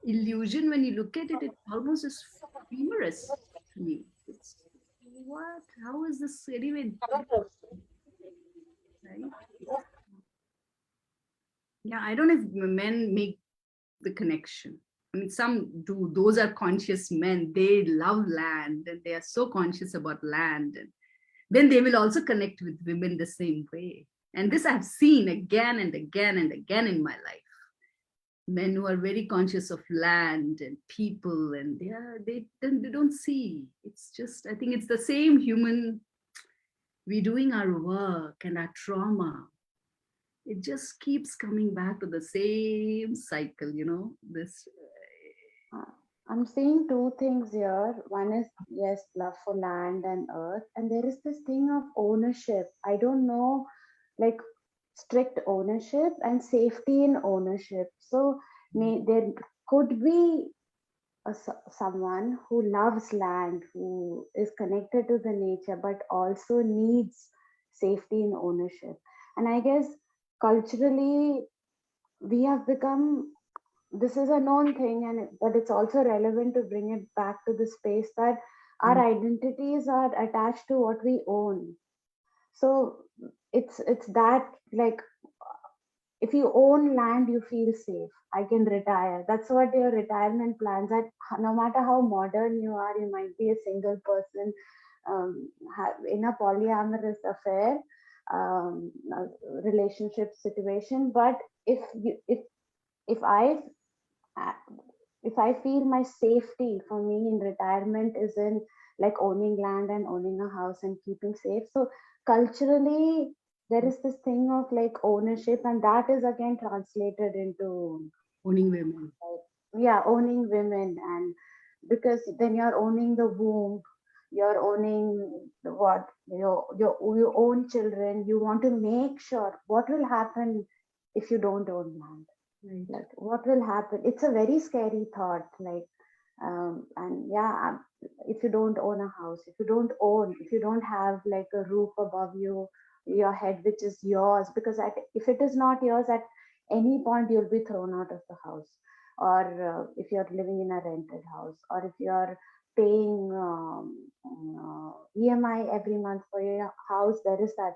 illusion. When you look at it, it almost is humorous to me. It's what? How is this anyway? Right? Yeah, I don't know if men make the connection. I mean, some do. Those are conscious men. They love land and they are so conscious about land. And then they will also connect with women the same way. And this I've seen again and again and again in my life. Men who are very conscious of land and people, and they don't see. It's just, I think it's the same human. We doing our work and our trauma. It just keeps coming back to the same cycle, this. I'm seeing two things here. One is, yes, love for land and earth. And there is this thing of ownership. I don't know, like strict ownership and safety in ownership. So there could be someone who loves land, who is connected to the nature, but also needs safety in ownership. And I guess culturally, we have become, this is a known thing, but it's also relevant to bring it back to the space that our identities are attached to what we own. So it's that, like, if you own land, you feel safe. I can retire. That's what your retirement plans are. No matter how modern you are, you might be a single person in a polyamorous affair, relationship situation. But if I feel my safety for me in retirement is in like owning land and owning a house and keeping safe. So culturally, there is this thing of like ownership, and that is again translated into owning women. Yeah, owning women. And because then you're owning the womb, you're owning what, your own children. You want to make sure what will happen if you don't own land. Right. Like what will happen? It's a very scary thought. Like, and yeah, if you don't own a house, if you don't have like a roof above your head, which is yours, because if it is not yours, at any point you'll be thrown out of the house. Or if you're living in a rented house, or if you're paying EMI every month for your house. There is that,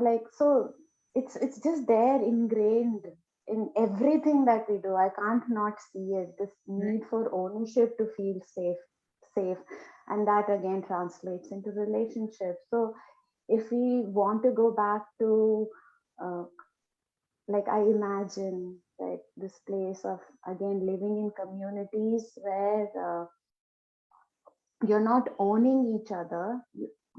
like, so it's just there ingrained in everything that we do. I can't not see it. This need for ownership to feel safe, and that again translates into relationships. So if we want to go back to like, I imagine like this place of again living in communities where you're not owning each other,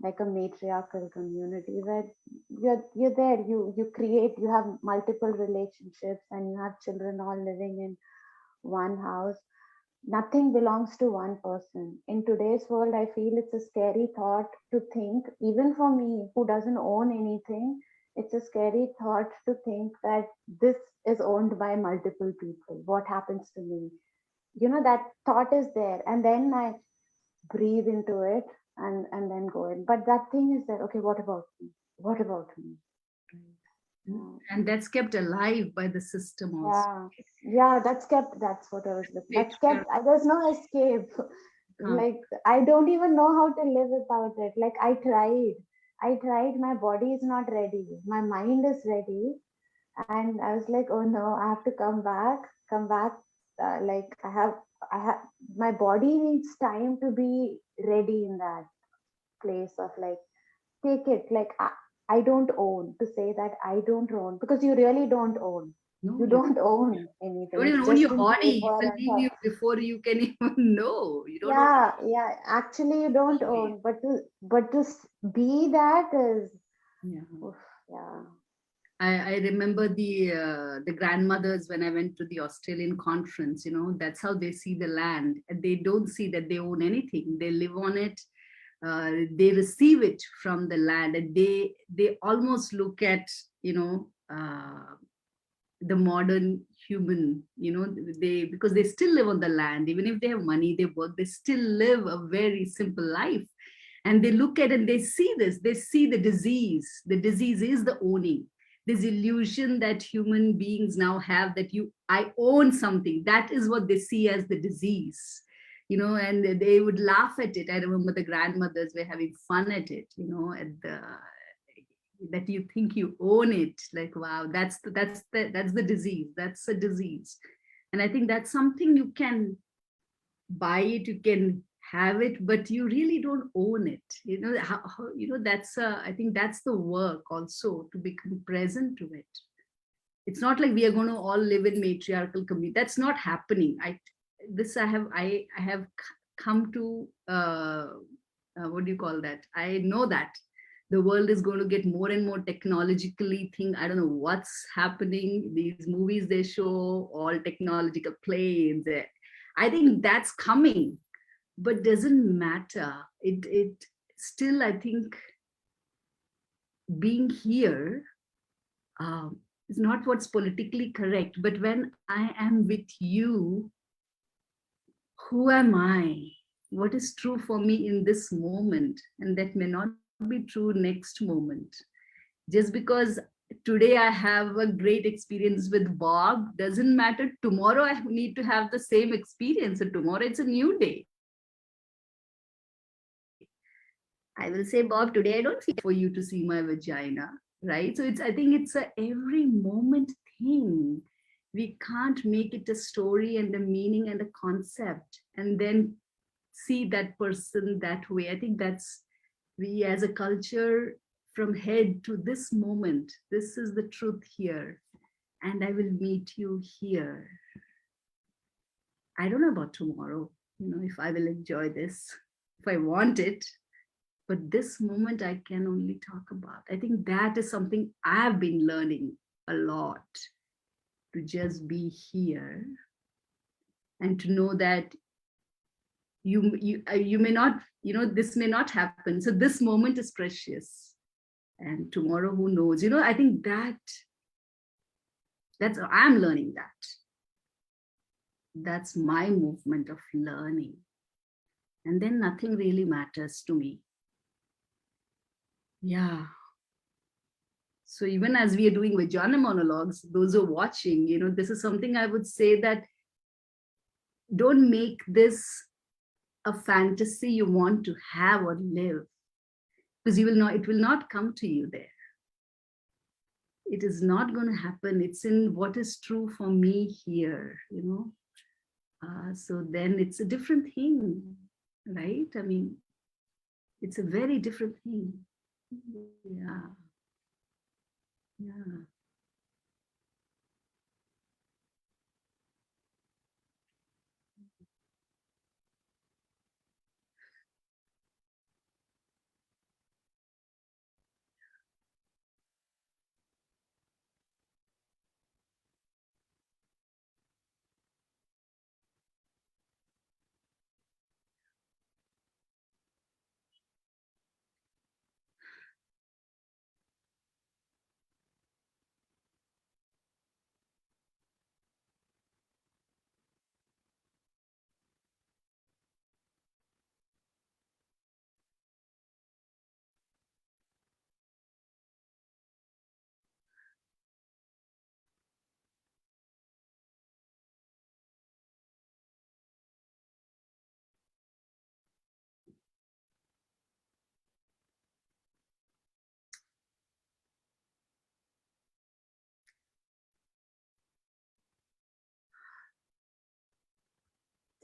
like a matriarchal community where you're there, you create, you have multiple relationships, and you have children all living in one house. Nothing belongs to one person. In today's world, I feel it's a scary thought to think, even for me who doesn't own anything, it's a scary thought to think that this is owned by multiple people. What happens to me? That thought is there. And then I breathe into it and then go in. But that thing is there. Okay, what about me? What about me? And that's kept alive by the system also. Yeah, that's what I was looking. That's kept. There's no escape. Like, I don't even know how to live without it. Like, I tried. My body is not ready. My mind is ready, and I was like, oh no, I have to come back. Like, I have. My body needs time to be ready in that place of like, take it. Like, I don't own, to say that I don't own, because you really don't own. No, you don't own anything. You don't even own your body. Believe you, before you can even know. You don't. Yeah. Actually, you don't own, but to be that is. Yeah. Oof, yeah. I remember the grandmothers when I went to the Australian conference. That's how they see the land. And they don't see that they own anything. They live on it. They receive it from the land, and they almost look at the modern human, because they still live on the land. Even if they have money, they work, they still live a very simple life. And they look at it and they see this, they see the disease. The disease is the owning, this illusion that human beings now have, that I own something. That is what they see as the disease. And they would laugh at it. I remember the grandmothers were having fun at it, that you think you own it. Like, wow, that's the disease. That's a disease. And I think that's something you can buy it, you can have it, but you really don't own it. I think that's the work also, to become present to it. It's not like we are going to all live in matriarchal community. That's not happening. I have come to what do you call that? I know that the world is going to get more and more technologically I don't know what's happening. These movies they show, all technological planes. I think that's coming, but doesn't matter. It still, I think, being here is not what's politically correct. But when I am with you, who am I? What is true for me in this moment? And that may not be true next moment. Just because today I have a great experience with Bob doesn't matter. Tomorrow I need to have the same experience. So tomorrow it's a new day. I will say, Bob, today I don't feel for you to see my vagina, right? So I think it's a every moment thing. We can't make it a story and a meaning and a concept and then see that person that way. I think that's, we as a culture, from head to this moment, this is the truth here, and I will meet you here. I don't know about tomorrow, if I will enjoy this, if I want it, but this moment I can only talk about. I think that is something I've been learning a lot, to just be here and to know that you may not, this may not happen. So this moment is precious, and tomorrow, who knows? I think that's I'm learning that. That's my movement of learning, and then nothing really matters to me. Yeah. So even as we are doing Vajana monologues, those who are watching, this is something I would say, that don't make this a fantasy you want to have or live, because you will not, it will not come to you there. It is not going to happen. It's in what is true for me here, you know. So then it's a different thing, right? I mean, it's a very different thing. Yeah. Yeah.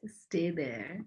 Just stay there.